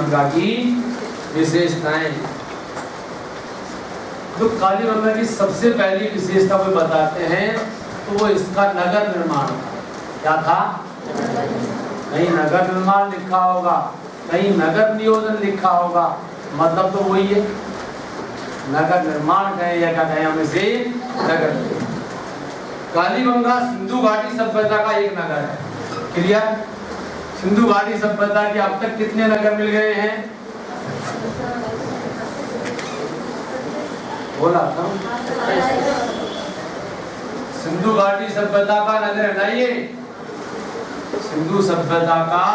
कालीबंगा की विशेषताएं। जो कालीबंगा की सबसे पहली विशेषता वो बताते हैं तो वो इसका नगर निर्माण था। क्या था? कहीं नगर निर्माण लिखा होगा, कहीं नगर नियोजन लिखा होगा, मतलब तो वही है, नगर निर्माण कहें या क्या कहें हम इसे, नगर। कालीबंगा सिंधु घाटी सभ्यता का एक नगर है। क्लियर? सिंधु घाटी सभ्यता के अब तक कितने नगर मिल गए हैं? बोला था सिंधु घाटी सभ्यता का नगर है ना ये। सिंधु सभ्यता का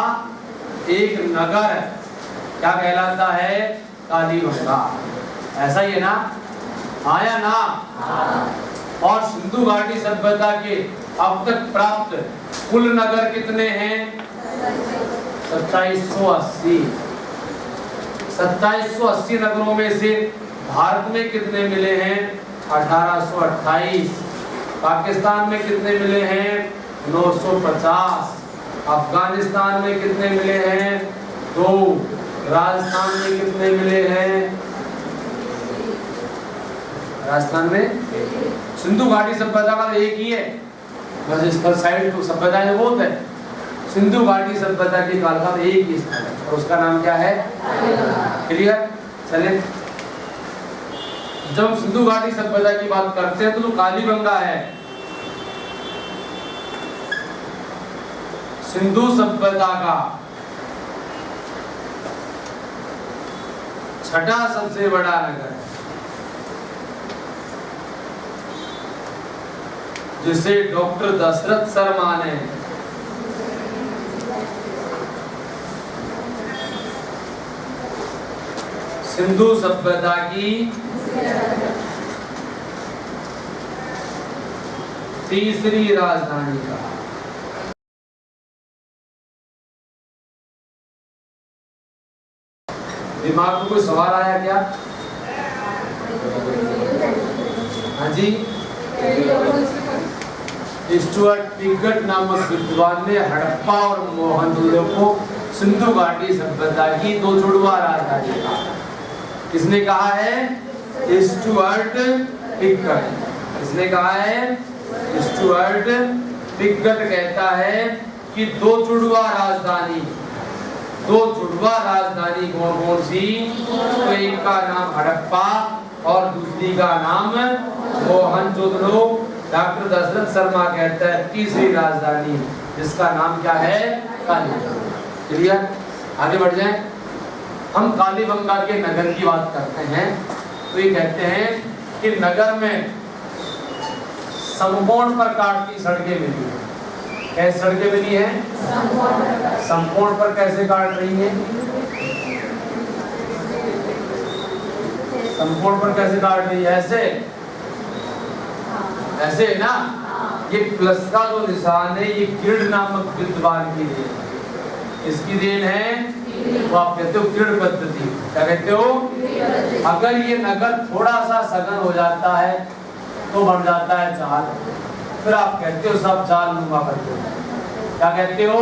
एक नगर क्या कहलाता है? कालीबंगा। ऐसा ही है ना? आया ना? और सिंधु घाटी सभ्यता के अब तक प्राप्त कुल नगर कितने हैं? 2780। 2780 नगरों में से भारत में कितने मिले हैं? 1828। पाकिस्तान में कितने मिले हैं? 950। अफगानिस्तान में कितने मिले हैं? 2। राजस्थान में कितने मिले हैं? राजस्थान में सिंधु घाटी सभ्यता का एक ही है, बस इस पर साइड तो सभ्यताएं बहुत है। सिंधु घाटी सभ्यता के काल का एक ही स्थल है और उसका नाम क्या है? क्लियर? चले, जब सिंधु घाटी सभ्यता की बात करते हैं तो जो कालीबंगा है सिंधु सभ्यता का छठा सबसे बड़ा नगर है, जिसे डॉक्टर दशरथ शर्मा ने सिंधु सभ्यता की तीसरी राजधानी कहा। दिमाग में कोई सवाल आया क्या? हाँ जी। स्टुअर्ट पिगट नामक विद्वान ने हड़प्पा और मोहनजोदड़ो को सिंधु घाटी सभ्यता की दो जुड़वा राजधानी कहा। किसने कहा है? Stuart Piggott. किसने कहा है? स्टुअर्ट पिगट कहता है कि दो जुड़वा राजधानी कौन कौन सी? तो एक का नाम हड़प्पा और दूसरी का नाम मोहनजोदड़ो। डॉक्टर दशरथ शर्मा कहता है तीसरी राजधानी जिसका नाम क्या है? कालीबंगा। क्लियर? आगे बढ़ जाएं। हम कालीबंगा के नगर की बात करते हैं तो ये कहते हैं कि नगर में समकोण प्रकार की सड़कें मिली हैं। कैसे सड़कें मिली हैं? समकोण पर कैसे काट रही हैं? समकोण पर कैसे काट रही है? ऐसे है ना? ये प्लस का जो निशान है ये किरण नामक विद्वान की देन है। इसकी देन है वो आप कहते हो किरण पद्धति। क्या कहते हो? अगर ये नगर थोड़ा सा सघन हो जाता है तो बन जाता है चाल, फिर आप कहते हो सब चाल नुमा पद्धति। क्या कहते हो?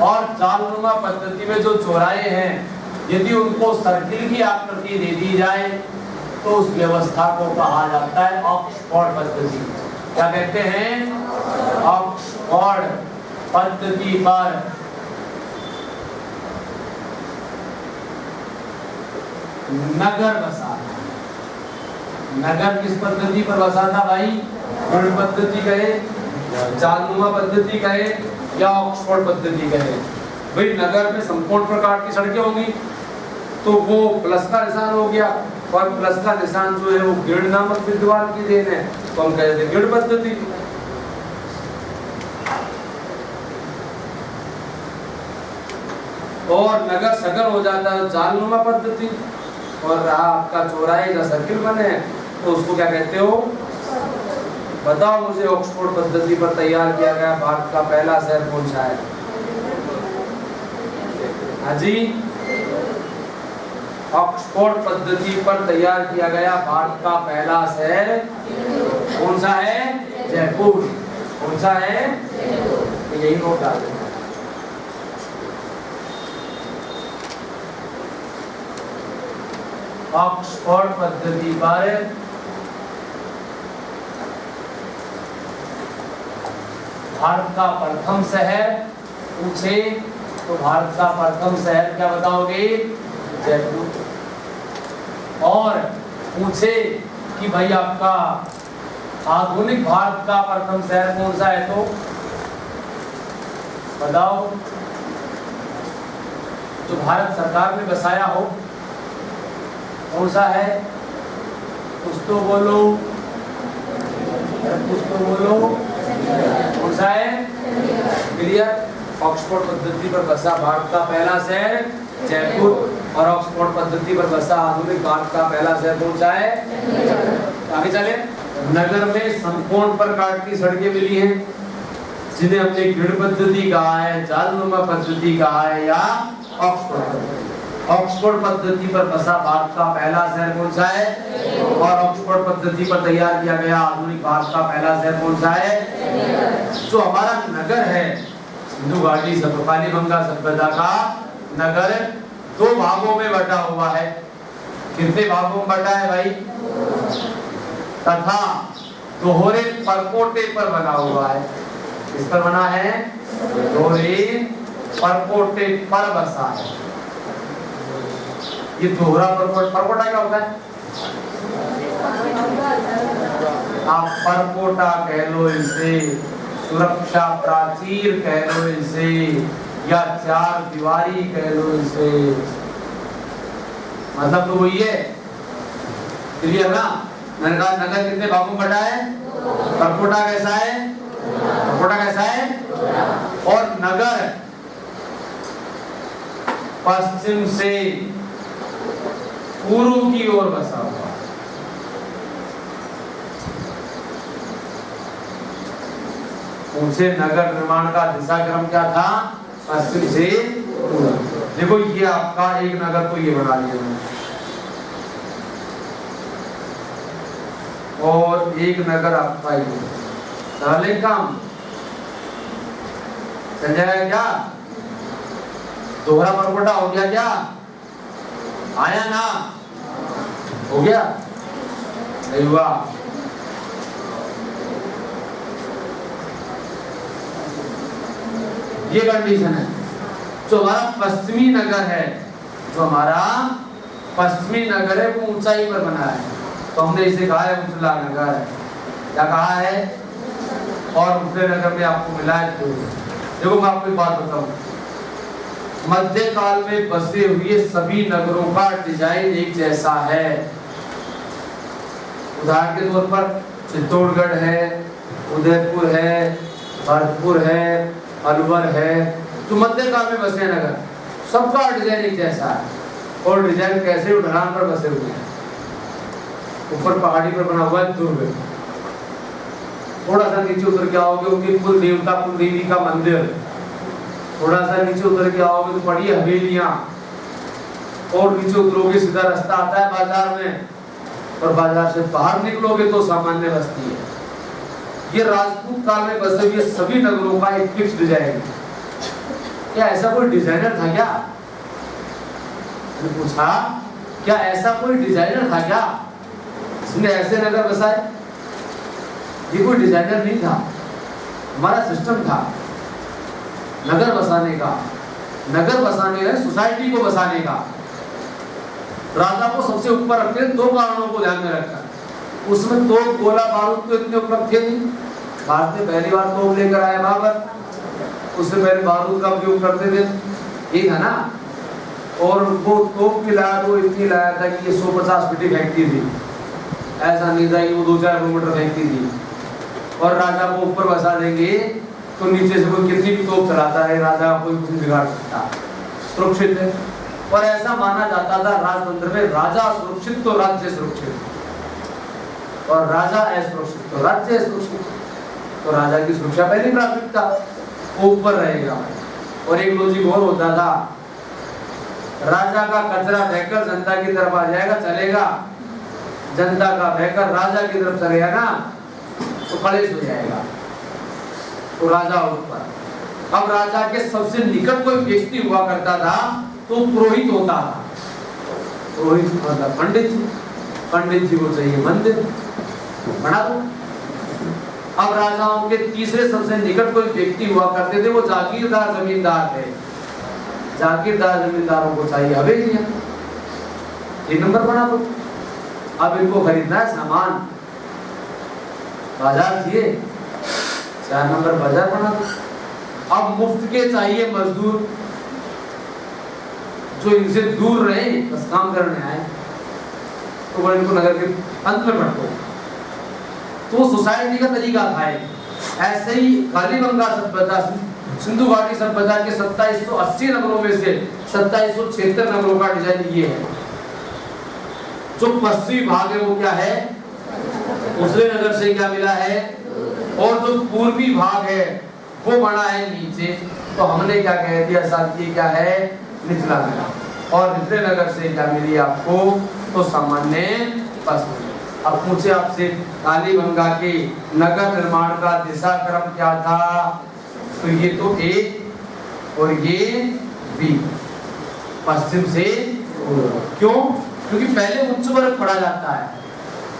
और चाल नुमा पद्धति में जो चौराहे हैं यदि उनको सर्किल की आकृति दे दी जाए तो उस व्यवस्था को कहा जाता है ऑक्सफोर्ड पद्धति। क्या कहते हैं? ऑक्सफोर्ड पद्धति पर नगर बसा। नगर किस पद्धति पर बसा था भाई? किरण पद्धति कहे, चालनुमा पद्धति कहे या ऑक्सफोर्ड पद्धति कहे। भाई नगर में समकोण प्रकार की सड़कें होंगी तो वो प्लस का निशान हो गया और प्लस का निशान जो है वो किरण नामक विद्वान की देन है तो हम कहते हैं किरण पद्धति। और नगर सघन हो जाता है चालनुमा पद्धति और आपका चौराहे या सर्किल बने तो उसको क्या कहते हो? बताओ मुझे। ऑक्सफोर्ड पद्धति पर तैयार किया गया भारत का पहला शहर कौन सा है? हाँ जी, ऑक्सफोर्ड पद्धति पर तैयार किया गया भारत का पहला शहर कौन सा है? जयपुर। कौन सा है? यही नोट डाल देना। ऑक्सफोर्ड पद्धति पर भारत का प्रथम शहर पूछे तो भारत का प्रथम शहर क्या बताओगे? जयपुर। और पूछे कि भाई आपका आधुनिक भारत का प्रथम शहर कौन सा है तो बताओ। जो भारत सरकार ने बसाया हो कौन सा है? कुछ तो बोलो, कुछ तो बोलो, कौन सा है? क्लियर। ऑक्सफोर्ड पद्धति पर बसा भारत का पहला शहर जयपुर, और ऑक्सफोर्ड पद्धति पर बसा आधुनिक भारत का पहला शहर कौन सा है? आगे चले। नगर में समकोण प्रकार की सड़कें मिली हैं जिन्हें हमने ग्रिड पद्धति कहा है, जालनुमा पद्धति कहा है या ऑक्सफोर्ड पद्धति पर बसा भारत का पहला शहर कौन सा है? और ऑक्सफोर्ड पद्धति पर तैयार किया गया आधुनिक भारत का पहला शहर कौन सा है? जो हमारा नगर है सिंधु घाटी कालीबंगा सभ्यता का नगर दो भागों में बटा हुआ है। कितने भागों में बटा है भाई? तथा दोहरे परकोटे पर बना हुआ है। किस पर बना है? दोहरे परकोटे पर बसा है। ये दोहरा परकोटा क्या होता है? आप परकोटा कह लो इसे, सुरक्षा प्राचीर कह लो इसे, या चार दीवारी कह लो इसे, मतलब तो वही है। क्लियर ना? नगर कितने भागों में बटा है? परकोटा कैसा है? परकोटा कैसा है? और नगर पश्चिम से पूर्व की ओर बसा हुआ। उनसे नगर निर्माण का दिशाक्रम क्या था? पश्चिम से पूर्व। देखो ये आपका एक नगर तो ये बना लिया और एक नगर आपका ये साले काम चल जाएगा क्या? दोहरा परकोटा हो गया क्या? आया ना? हो गया? नहीं हुआ? ये कंडीशन है। जो हमारा पश्चिमी नगर है, जो हमारा पश्चिमी नगर है वो ऊंचाई पर बना है, तो हमने इसे कहा है उजला नगर। क्या कहा है? और उजले नगर में आपको मिला है तो देखो मैं आपको एक बात बताऊं, मध्यकाल में बसे हुए सभी नगरों का डिजाइन एक जैसा है। उदाहरण के तौर पर चित्तौड़गढ़ है, उदयपुर है, भरतपुर है, अलवर है, जो मध्यकाल में बसे नगर सबका डिजाइन एक जैसा है। और डिजाइन कैसे? ढलान पर बसे हुए हैं, ऊपर पहाड़ी पर बना हुआ है दुर्ग, थोड़ा सा नीचे उतर के आओगे उनके कुल देवता कुल देवी का मंदिर, थोड़ा सा नीचे उतर के आओगे तो बड़ी हवेलियां, और नीचे उतरोगे सीधा रास्ता आता है बाजार में, और बाजार से बाहर निकलोगे तो सामान्य बस्ती है। ये राजपूत काल में बसे हुए सभी नगरों का एक फिक्स डिजाइन है। क्या ऐसा कोई डिजाइनर था क्या? मैंने पूछा क्या ऐसा कोई डिजाइनर था क्या इसने ऐसे नगर बसाए? ये कोई डिजाइनर नहीं था, हमारा सिस्टम था नगर बसाने का। नगर बसाने का, सोसाइटी को बसाने का। राजा को सबसे ऊपर रखते दो कारणों को ध्यान में रखकर। उसमें तो गोला बारूद तो इतने उपलब्ध थे नहीं, भारत में पहली बार तोप लेकर आया बाबर, उससे पहले बारूद का उपयोग करते थे, ठीक है ना? और वो तोप की लाया तो इतनी लाया था कि ये 150 फीट फेंकती थी, ऐसा नहीं था कि वो 2-4 किलोमीटर फेंकती थी। और राजा को ऊपर बसा देंगे तो नीचे से कोई कितनी भी तोप चलाता है, राजा कोई कुछ नहीं बिगाड़ सकता, सुरक्षित है। और ऐसा माना जाता था राजतंत्र में, राजा सुरक्षित तो राज्य सुरक्षित, और राजा असुरक्षित तो राज्य असुरक्षित। तो राजा की सुरक्षा पहली प्राथमिकता, वो ऊपर रहेगा। और एक लॉजिक और होता था, राजा का कचरा फेंककर जनता की तरफ आ जाएगा, चलेगा। जनता का फेंककर राजा की तरफ चलेगा ना तो कलेश हो जाएगा, तो राजा ऊपर। अब राजा के सबसे निकट कोई व्यक्ति हुआ करता था तो पुरोहित होता था। पुरोहित मतलब पंडित जी को चाहिए मंदिर, बना दो। अब राजाओं के तीसरे सबसे निकट कोई व्यक्ति हुआ करते थे, वो जागीरदार जमींदार थे। जागीरदार जमींदारों को चाहिए हवेलियां, 3 नंबर बना दो। अब इनको खरीदना है सामान, बाजार चाहिए, 4 नंबर बाजार बना दो। अब मुफ्त के चाहिए मजदूर जो इनसे दूर रहे, बस काम करने आए, तो वो इनको नगर के अंत में बढ़ दो। तो सोसाइटी का तरीका था। ऐसे ही कालीबंगा सभ्यता, सिंधु घाटी सभ्यता के 2780 नगरों में से 2776 नगरों का डिजाइन ये है। जो पश्चिमी भाग है वो क्या है, उसले नगर से क्या मिला है, और जो पूर्वी भाग है वो बना है नीचे। तो हमने क्या कह दिया साथ, ये क्या है, निचला नगर। और निचले नगर से क्या मिली आपको, तो सामान्य पश्चिम। अब पूछे आपसे कालीबंगा के नगर निर्माण का दिशा क्रम क्या था, तो ये तो ए और ये बी, पश्चिम से। क्यों? क्योंकि पहले उच्च वर्ग पढ़ा जाता है।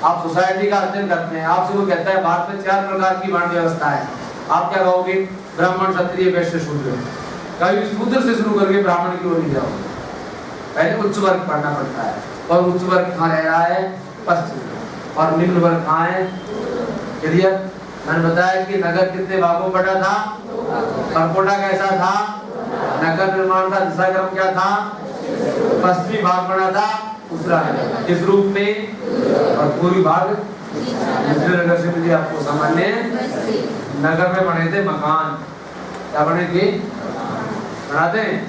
आप सोसाइटी का अध्ययन करते हैं, आपसे वो कहता है भारत में 4 प्रकार की वर्ण व्यवस्था है, आप क्या कहोगे, ब्राह्मण, क्षत्रिय, वैश्य, शूद्र। कभी शूद्र से शुरू करके ब्राह्मण की ओर नहीं जाओगे, पहले उच्च वर्ग पढ़ना पड़ता है। और उच्च वर्ग कहाँ रह रहा है, पश्चिम, और निम्न वर्ग कहाँ है, क्लियर। मैंने बताया कि नगर कितने भागों बटा था, परकोटा कैसा था, नगर निर्माण का दिशा क्रम क्या था, पश्चिमी भाग बना था, दूसरा है किस रूप में, और पूर्वी भाग दूसरे नगर से मिली आपको सामान्य। नगर में बने थे मकान, क्या बने थे, बनाते हैं।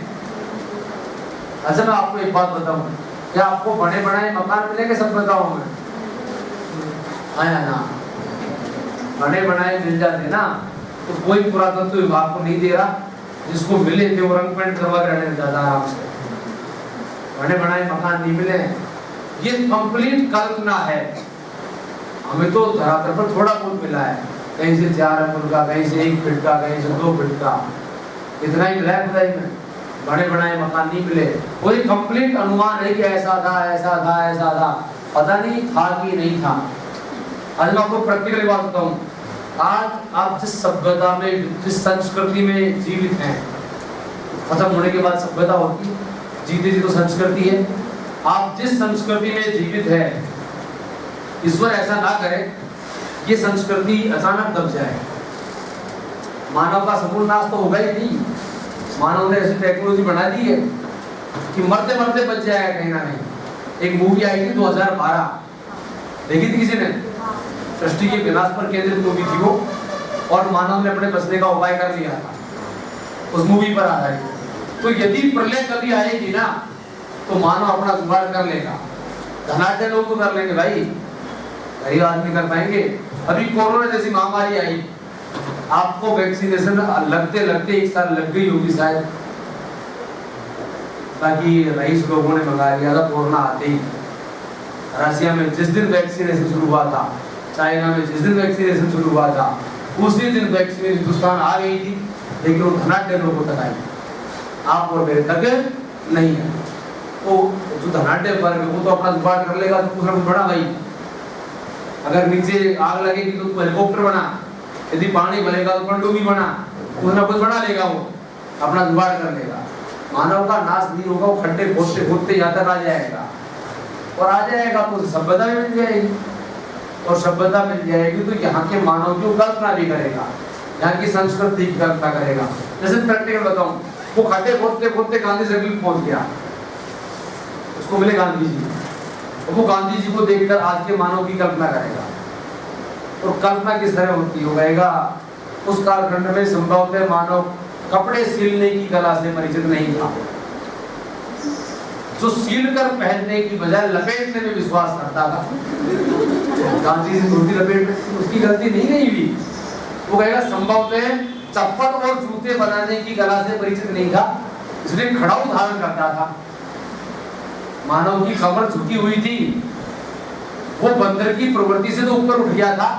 अच्छा मैं आपको एक बात बताऊं, क्या आपको बने बनाए मकान मिलेंगे सभ्यताओं में, आया ना, बने बनाए मिल जाते ना, तो कोई पुरातत्व विभाग को नहीं दे रहा, जिसको मिले थे वो रंग पेंट करवा के रहने जाता आराम से। बने बनाए मकान नहीं मिले, ये कंप्लीट कल्पना है। हमें तो धरातल पर थोड़ा बहुत मिला है, कहीं से 4 अंगुल का, कहीं से 1 फीट का, कहीं से 2 फीट का, इतना ही मिला है खुदाई में। बने बनाए मकान नहीं मिले, कोई कंप्लीट अनुमान है कि ऐसा था ऐसा था ऐसा था, पता नहीं था कि नहीं था। आज मैं आपको प्रैक्टिकली बात बताऊं, आज आप जिस सभ्यता में, जिस संस्कृति में जीवित हैं, खत्म होने के बाद सभ्यता होती है, जीते जी तो संस्कृति है। आप जिस संस्कृति में जीवित है, ईश्वर ऐसा ना करे ये संस्कृति अचानक दब जाए। मानव का समूल नाश तो होगा ही नहीं, मानव ने ऐसी टेक्नोलॉजी बना दी है कि मरते मरते बच जाएगा कहीं ना कहीं। एक मूवी आई थी 2012, देखी थी किसी ने, सृष्टि के विनाश पर केंद्रित मूवी थी वो, और मानव ने अपने बचने का उपाय कर लिया था, उस मूवी पर आधारित। तो यदि प्रलय कभी आएगी ना, तो मानव अपना जुगाड़ कर लेगा। धनाढ्य लोग तो कर लेंगे भाई, गरीब आदमी कर पाएंगे। अभी कोरोना जैसी महामारी आई, आपको वैक्सीनेशन लगते लगते 1 साल लग गई होगी शायद, ताकि रईस लोगों ने मंगा लिया था कोरोना आते ही। रशिया में जिस दिन वैक्सीनेशन शुरू हुआ था, चाइना में जिस दिन वैक्सीनेशन शुरू हुआ था, उसी दिन वैक्सीन हिंदुस्तान आ गई थी, लेकिन वो धनाढ्य लोगों तक आई, आप और मेरे तक नहीं है। तो जो धनाढ्य वर्ग है वो तो अपना जुगाड़ कर लेगा, तो कुछ ना कुछ बड़ा भाई। अगर नीचे आग लगेगी तो हेलीकॉप्टर बना, यदि पानी भरेगा तो पनडुब्बी बना, कुछ ना कुछ बना लेगा, वो अपना जुगाड़ कर लेगा। मानव का नाश नहीं होगा, वो खड्डे खोदते खोदते यहाँ तक आ जाएगा, और आ जाएगा तो सभ्यता भी मिल जाएगी, और सभ्यता मिल जाएगी तो यहाँ के मानव की कल्पना भी करेगा, यहाँ की संस्कृति की कल्पना करेगा। जैसे प्रैक्टिकल बताऊं, वो खड्डे खोदते खोदते गांधी सर्किल पहुंच गया, उसको मिले गांधी जी, तो वो गांधी जी को देखकर आज के मानव की कल्पना करेगा। तो कल्पना किस तरह होती होगा, उस कालखंड में संभवतः मानव कपड़े सिलने की कला से परिचित नहीं था, जो सील कर पहनने की बजाय लपेटने में विश्वास करता था। गांधी जी धोती लपेट, उसकी गलती नहीं गई हुई, वो कहेगा संभवतः चप्पल और जूते बनाने की कला से परिचित नहीं था, इसलिए खड़ाऊ धारण करता था। मानव की कमर झुकी हुई थी, वो बंदर की प्रवृत्ति से तो ऊपर उठ गया था,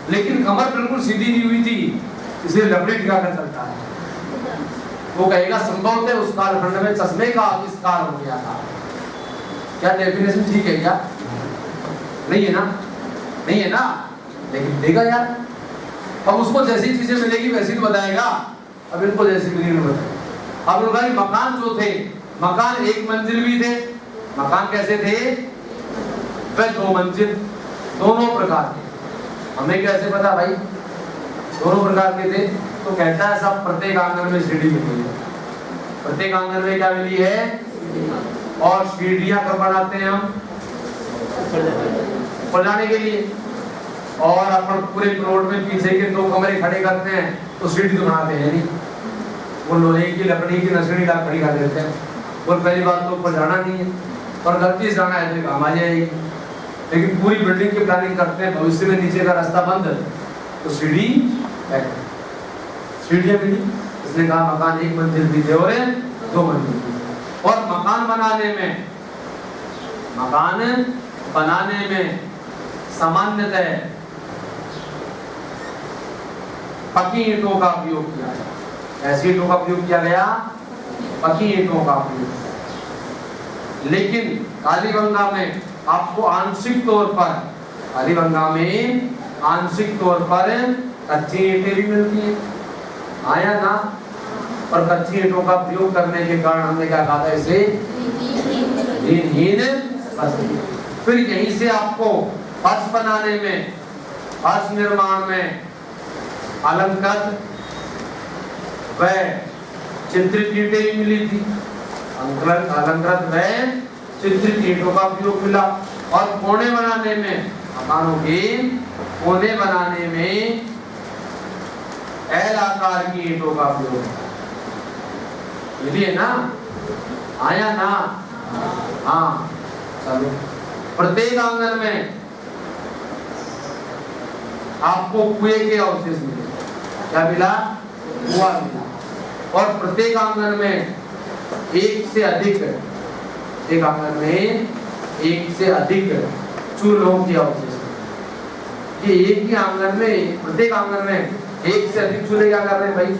लेकिन कमर बिल्कुल सीधी नहीं हुई थी, इसलिए लपेट कर चलता है। वो कहेगा संभवतः उस कालखंड में चश्मे का आविष्कार हो गया था। क्या डेफिनेशन ठीक है क्या? नहीं है ना, नहीं है ना, लेकिन देगा यार, अब उसको जैसी चीजें मिलेगी वैसी तो बताएगा। अब इनको जैसी मिलेगी बताएगा। अब उनका मकान जो थे, मकान एक मंजिल भी थे, मकान कैसे थे? वे दो मंजिल, दोनों प्रकार के। हमें कैसे पता भाई? दोनों प्रकार के थे। तो कहता है सब प्रत्येक आंगन में सीढ़ी मिली है। प्रत्येक आंगन में क्या मिली है? और सीढ़ियां कब बनाते हैं हम? ऊपर जाने के लिए। और अपन पूरे प्लॉट में पीछे के 2 कमरे खड़े करते हैं तो सीढ़ी तो बनाते हैं नहीं, वो लोहे की लकड़ी की नसड़ी ला खड़ी कर देते हैं। और पहली बात तो ऊपर जाना नहीं है, और गलती से जाना है तो काम आ जाएगी। लेकिन पूरी बिल्डिंग की प्लानिंग करते हैं, भविष्य में नीचे का रास्ता बंद तो सीढ़ी है, सीढ़ियां मिली। इसने कहा मकान एक मंजिल भी थे और 2 मंजिल भी। और मकान बनाने में सामान्यतः पक्की ईंटों का उपयोग किया गया। ऐसी ईंटों का उपयोग किया गया, पक्की ईंटों का उपयोग। लेकिन कालीबंगा में आपको आंशिक तौर पर, कालीबंगा में आंशिक तौर पर कच्ची ईंटें भी मिलती हैं, आया ना। और कच्ची ईंटों का प्रयोग करने के कारण हमने क्या कहा था इसे? दिनहीन बस्ती। फिर यहीं से आपको फर्श बनाने में, फर्श निर्माण में अलंकृत व चित्रित ईंटें भी मिली थी। अलंकृत व चित्रित ईंटों का उपयोग मिला। और कोने बनाने में, मकानों के कोने बनाने में एल आकार की ईंटों का उपयोग मिली ना, आया ना। हाँ चलो, प्रत्येक आंगन में आपको कुएं के अवशेष मिले। क्या मिला? कुआं मिला। और प्रत्येक आंगन में एक से अधिक, एक आंगन में एक से अधिक चूल्हों के अवशेष। ये एक ही आंगन में, प्रत्येक आंगन में एक से अधिक चूल्हे क्या कर रहे हैं भाई?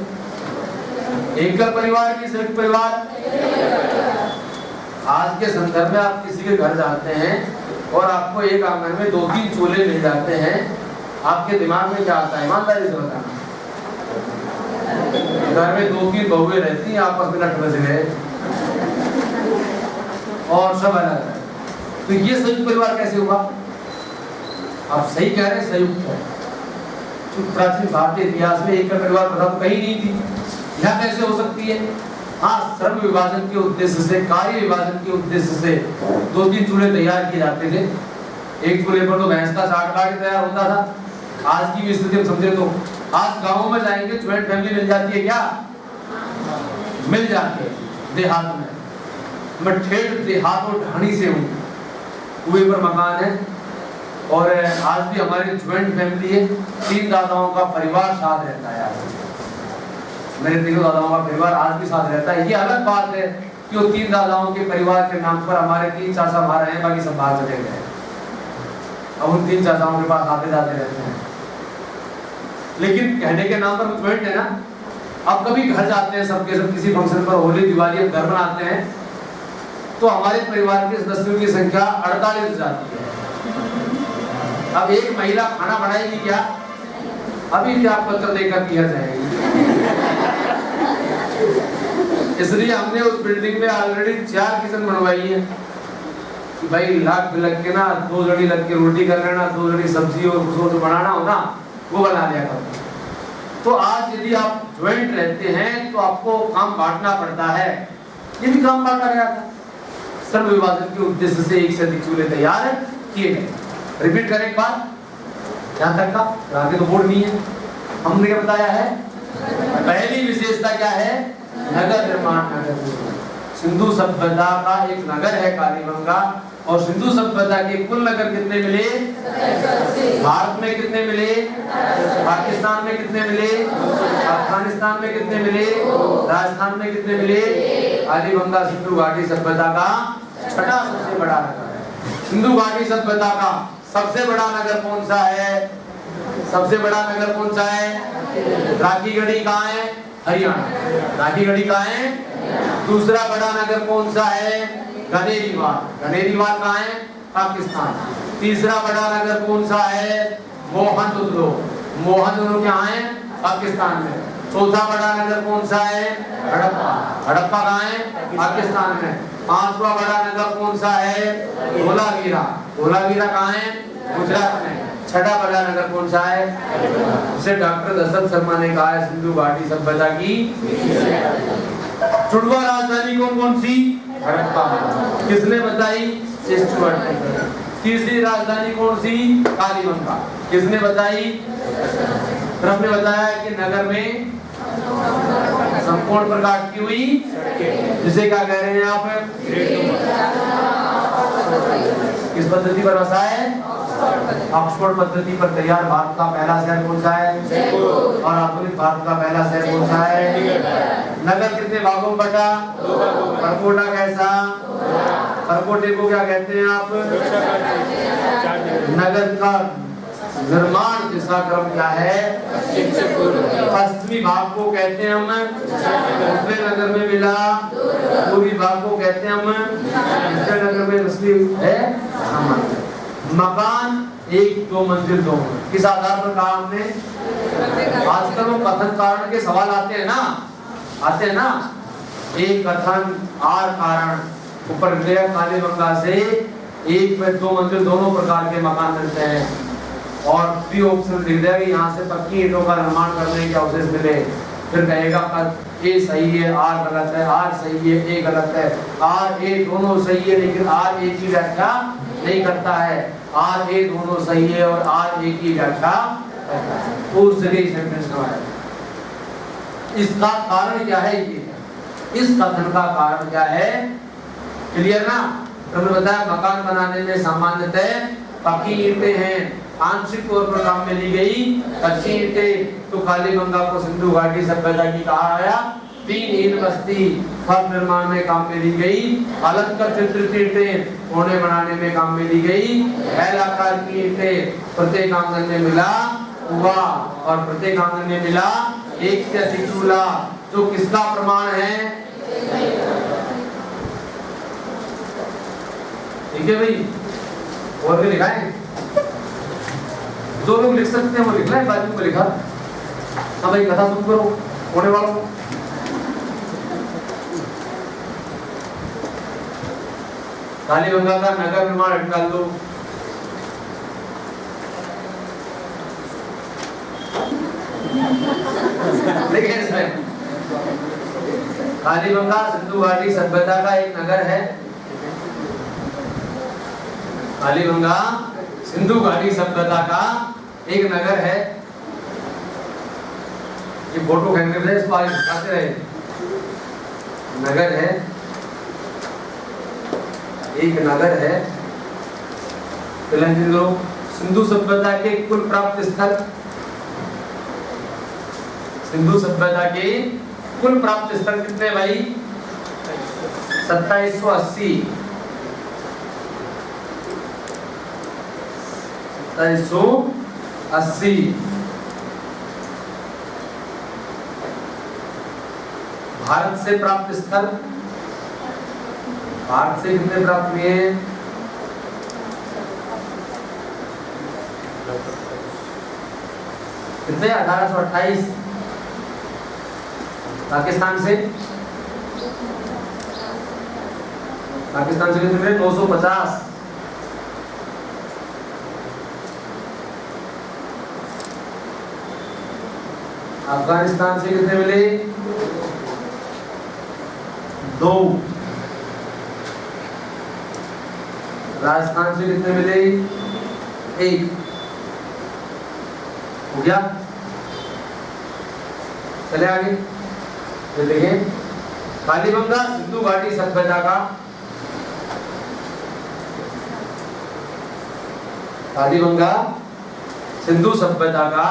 एकल परिवार की संयुक्त परिवार। आज के संदर्भ में आप किसी के घर जाते हैं और आपको एक आंगन में 2-3 चूल्हे मिल जाते हैं, आपके दिमाग में क्या आता है? ईमानदारी से बताना। घर में 2-3 बहुएं रहती हैं, आपस में नट बज गए और सब अलग है, तो ये संयुक्त परिवार कैसे हुआ? आप सही कह रहे हैं, संयुक्त है। प्राचीन भारतीय इतिहास में एकल परिवार प्रथा कहीं नहीं थी, यह कैसे हो सकती है? हाँ, श्रम विभाजन के उद्देश्य से, कार्य विभाजन के उद्देश्य से 2-3 चूल्हे तैयार किए जाते थे। एक चूल्हे पर तो भैंस का साठ काट तैयार होता था। आज की भी स्थिति हम समझे तो आज गाँव में जाएंगे ज्वाइंट फैमिली मिल जाती है क्या? मिल जाती है। देहात में, मैं ठेठ देहात और ढाणी से हूँ, कुएं पर मकान है और आज भी हमारी ज्वाइंट फैमिली है। 3 दादाओं का परिवार साथ रहता है। मेरे 3 दादाओं का परिवार आज भी साथ रहता है। ये अलग बात है कि वो 3 दादाओं के परिवार के नाम पर हमारे 3 चाचा बाहर हैं, बाकी सब बाहर चले गए। अब उन 3 चाचाओं के पास आते जाते रहते हैं, लेकिन कहने के नाम पर ज्वाइंट है ना। अब कभी घर जाते हैं सबके सब, किसी फंक्शन पर, होली दिवाली घर बनाते हैं, तो हमारे परिवार के सदस्यों की संख्या 48 हो जाती है। अब एक महिला खाना बनाएगी क्या? अभी क्या पत्र देकर किया जाएगी। इसलिए हमने उस बिल्डिंग में ऑलरेडी 4 किचन बनवाई है कि भाई लाख लग के ना 2 जड़ी लग के रोटी कर लेना, 2 जड़ी सब्जी और कुछ जो बनाना हो ना वो बना लिया करो। तो आज यदि आप ज्वाइंट रहते हैं तो आपको काम बांटना पड़ता है। ये भी काम बांटा गया था। श्रम विभाजन के उद्देश्य से एक से अधिक चूल्हे तैयार किए गए। रिपीट करें एक बार, यहाँ तक का, आगे तो बोर्ड नहीं है। हमने क्या बताया है? पहली विशेषता क्या है? नगर निर्माण। नगर सिंधु सभ्यता का एक नगर है कालीबंगा। और सिंधु सभ्यता के कुल नगर कितने मिले? भारत में कितने मिले? पाकिस्तान में कितने मिले? अफगानिस्तान में कितने मिले? राजस्थान में कितने मिले? कालीबंगा सिंधु घाटी सभ्यता का 6ठा सबसे बड़ा नगर है। सिंधु घाटी सभ्यता का सबसे बड़ा नगर कौन सा है? सबसे बड़ा नगर कौन सा है? राखीगढ़ी कहाँ है? हरियाणा। राखीगढ़ी कहाँ है? दूसरा बड़ा नगर कौन सा है? गनेरीवाल कहाँ है? पाकिस्तान। तीसरा बड़ा नगर कौन सा है? मोहनजोदड़ो। मोहनजोदड़ो कहाँ है? पाकिस्तान में। चौथा बड़ा नगर कौन सा है? हड़प्पा। हड़प्पा कहाँ है? पाकिस्तान में। पांचवा बड़ा नगर कौन सा है? धोलावीरा। धोलावीरा कहाँ है? गुजरात में। छठा बड़ा नगर कौन सा है? जिसे डॉक्टर दशरथ शर्मा ने कहा है सिंधु घाटी सभ्यता की जुड़वा राजधानी कौन सी? हड़प्पा। किसने बताई? स्टुअर्ट ने। तीसरी राजधानी कौन सी? कालीबंगा। किसने बताई? हमने बताया कि नगर में संपूर्ण प्रकार की हुई जिसे क्या कह रहे हैं आप? किस पद्धति पर बसा है? ऑक्सफोर्ड पद्धति पर तैयार भारत का पहला शहर कौन सा है? और आधुनिक भारत का पहला शहर कौन सा है? नगर कितने भागों में बटा? परकोटा कैसा? परकोटे को क्या कहते हैं आप? नगर का निर्माण दिशा क्रम क्या है? पश्चिमी भाग को कहते हैं हम उत्तरी नगर में मिला, पूर्वी भाग को कहते हैं हम उत्तरी नगर में मुस्लिम है। मकान 1 2 मंजिल 2। किस आधार पर कहा हमने? आजकल वो कथन कारण के सवाल आते हैं ना, एक कथन आर कारण ऊपर कालीबंगा से 1 में 2 मंजिल दोनों प्रकार के मकान मिलते हैं और भी ऑप्शन लिख देगा कि यहाँ से पक्की ईंटों का निर्माण करने के अवशेष मिले। फिर कहेगा ए सही है, आर गलत है, आर सही है, ए गलत है, आर ए दोनों सही है लेकिन आर ए की व्याख्या नहीं करता है, आर ए दोनों सही है और आर ए की व्याख्या उस जगह सेंटेंस लगाया। इसका कारण क्या है? ये इस कथन का कारण क्या है? क्लियर ना? हमने बताया मकान बनाने में सामान्यतः पक्की ईंटें हैं, आंशिक तौर पर काम में ली गई कच्ची ईंटें। तो कालीबंगा को सिंधु घाटी सभ्यता की कहा गया। 3 ईंट बस्ती फर्श निर्माण में काम में ली गई, अलग कर चित्रित ईंटें कोने बनाने में काम में ली गई, एल आकार की ईंटें प्रत्येक आंगन में मिला हुआ और प्रत्येक आंगन में मिला 1 से अधिक चूल्हा, जो किसका प्रमाण है? ठीक है भाई, और भी लिखा है? जो लोग लिख सकते हैं वो लिख लें, बाजू में लिखा। हाँ भाई, कथा सुन करो होने वालों। कालीबंगा का नगर निर्माण निकाल दो। कालीबंगा सिंधु घाटी सभ्यता का एक नगर है। कालीबंगा सिंधु घाटी सभ्यता का एक नगर है। ये फोटो खींचने से इसको आगे दिखाते रहे। नगर है, एक नगर है। सिंधु सभ्यता के कुल प्राप्त स्थल, सिंधु सभ्यता के कुल प्राप्त स्थल कितने भाई? 2780। 2780। भारत से प्राप्त स्थल, भारत से कितने प्राप्त हुए हैं? कितने? 1828। पाकिस्तान से कितने मिले? 950। अफगानिस्तान से कितने मिले? 2। राजस्थान से कितने मिले? 1। हो गया? चले आगे। तो देखिए, कालीबंगा सिंधु घाटी सभ्यता का, कालीबंगा सिंधु सभ्यता का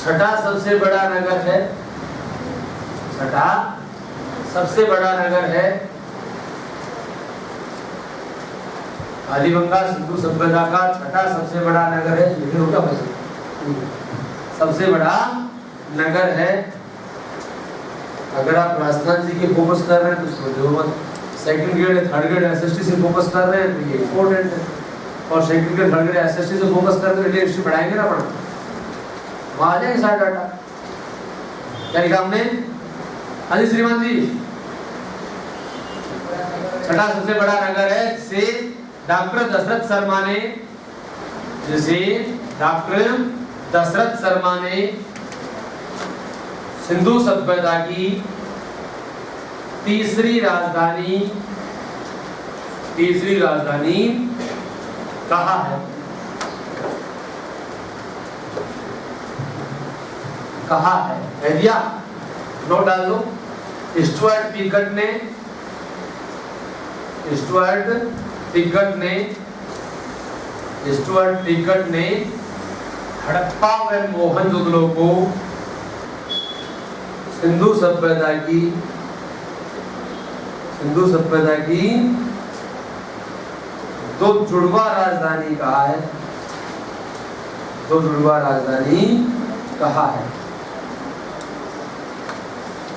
छठा सबसे बड़ा नगर है। छठा सबसे बड़ा नगर है कालीबंगा सिंधु सभ्यता का छठा सबसे बड़ा नगर है। सबसे बड़ा नगर है। अगर आप राजस्थान जी के फोकस कर रहे हैं तो सोचो मत, second grade third grade SST से फोकस कर रहे हैं तो ये इंपॉर्टेंट है, और second grade third grade SST से फोकस कर रहे हैं तो बढ़ाएंगे ना अपना, वहां आ जाएंगे सारा डाटा। क्या लिखा हमने? हाँ जी श्रीमान जी, छठा सबसे बड़ा नगर है जिसे डॉक्टर दशरथ शर्मा ने, जिसे डॉक्टर दशरथ शर्मा ने सिंधु सभ्यता की तीसरी राजधानी कहा है। कहा है, कह दिया, नोट डाल दो। स्टुअर्ट पिगट ने हड़प्पा व मोहनजोदड़ो को सिंधु सभ्यता की दो जुड़वा राजधानी कहा है।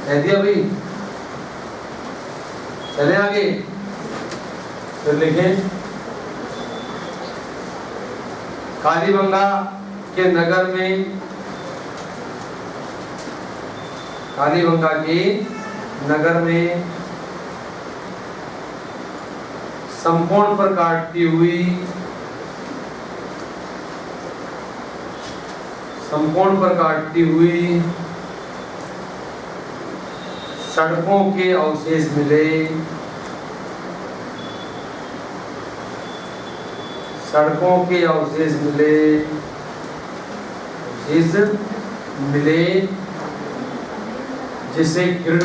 कह दिया भाई, चले आगे, फिर लिखें कालीबंगा के नगर में संपूर्ण पर काटती हुई सड़कों के अवशेष मिले। जिसे ग्रिड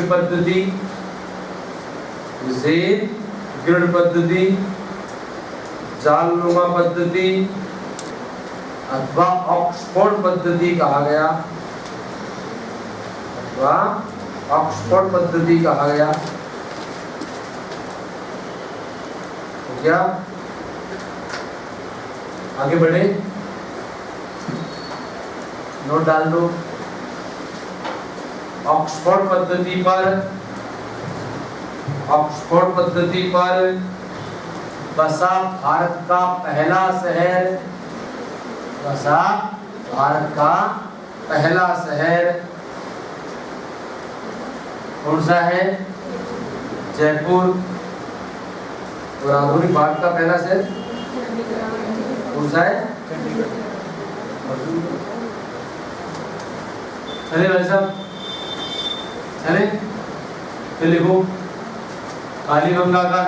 पद्धति, जालनुमा पद्धति अथवा ऑक्सफोर्ड पद्धति कहा गया। तो क्या आगे बढ़े, नोट डाल दो। ऑक्सफोर्ड पद्धति पर बसा भारत का पहला शहर कौन सा है? जयपुर। और आधुनिक भारत का पहला शहर कौन सा है? चले भाई साहब, चले, फिर लिखो कालीबंगा का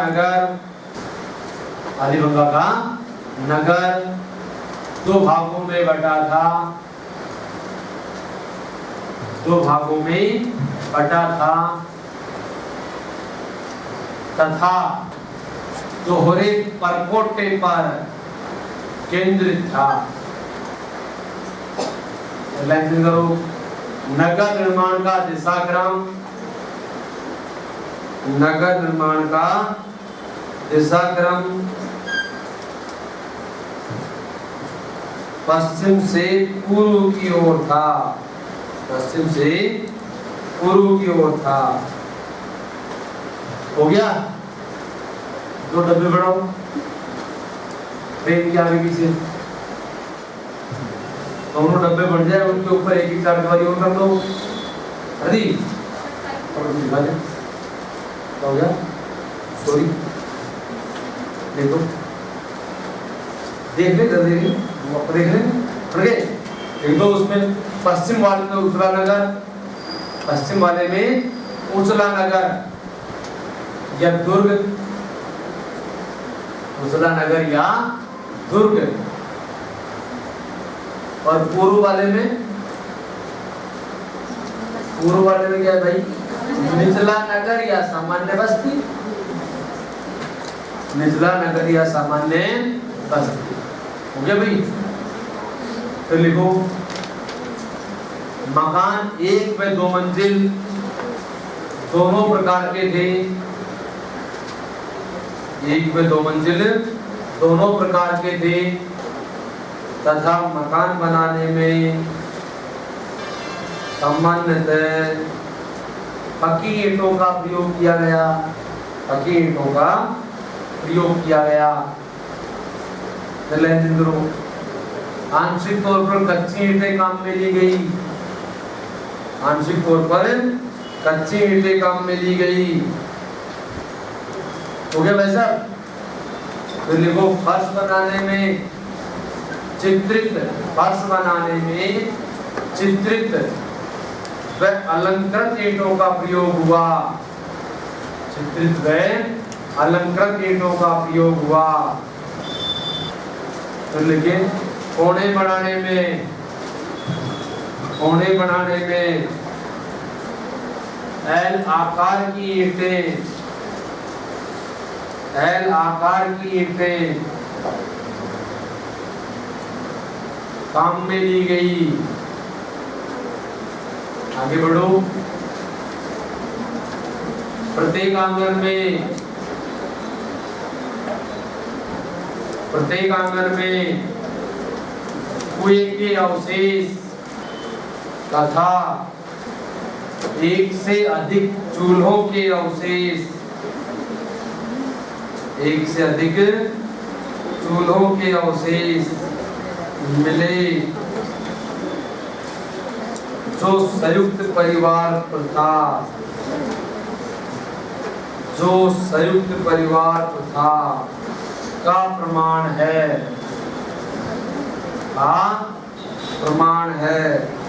नगर दो भागों में बटा था तथा दोहरे परकोटे पर केंद्रित था। करो, नगर निर्माण का दिशाक्रम पश्चिम से पूर्व की ओर था। हो गया? दो डब्बे बढ़ाओ ट्रेन के आगे पीछे, दोनों डब्बे बढ़ जाए, उनके ऊपर एक एक चार दवाई और कर दो। अरे हो गया, सॉरी, देखो देख ले, देख ले, पढ़ गए। एक दो उसमें पश्चिम वाले में उजला नगर या दुर्ग, और पूर्व वाले में क्या है भाई? निचला नगर या सामान्य बस्ती। हो गया भाई? तो लिखो मकान 1 व 2 मंजिल दोनों प्रकार के थे। 1 व 2 मंजिल दोनों प्रकार के थे। तथा मकान बनाने में सामान्यतः पक्की ईंटों का प्रयोग किया गया। पक्की ईंटों का प्रयोग किया गया। आंशिक तौर पर कच्ची ईंटें काम में ली गई। आंशिक तौर पर कच्ची ईंटें काम में ली गई। हो गया वैसा? तो लिखो फर्श बनाने में चित्रित, फर्श बनाने में चित्रित व अलंकृत ईंटों का प्रयोग हुआ। चित्रित व अलंकृत ईंटों का प्रयोग हुआ। तो लिखे कोने बनाने में, कोने बनाने में एल आकार की ईंटें, एल आकार की ईंटें काम में ली गई। आगे बढ़ो। प्रत्येक आंगन में, प्रत्येक आंगन में कुएं के अवशेष तथा एक से अधिक चूल्हों के अवशेष, एक से अधिक चूल्हों के अवशेष मिले, जो संयुक्त परिवार प्रथा, जो संयुक्त परिवार प्रथा का प्रमाण है, का प्रमाण है।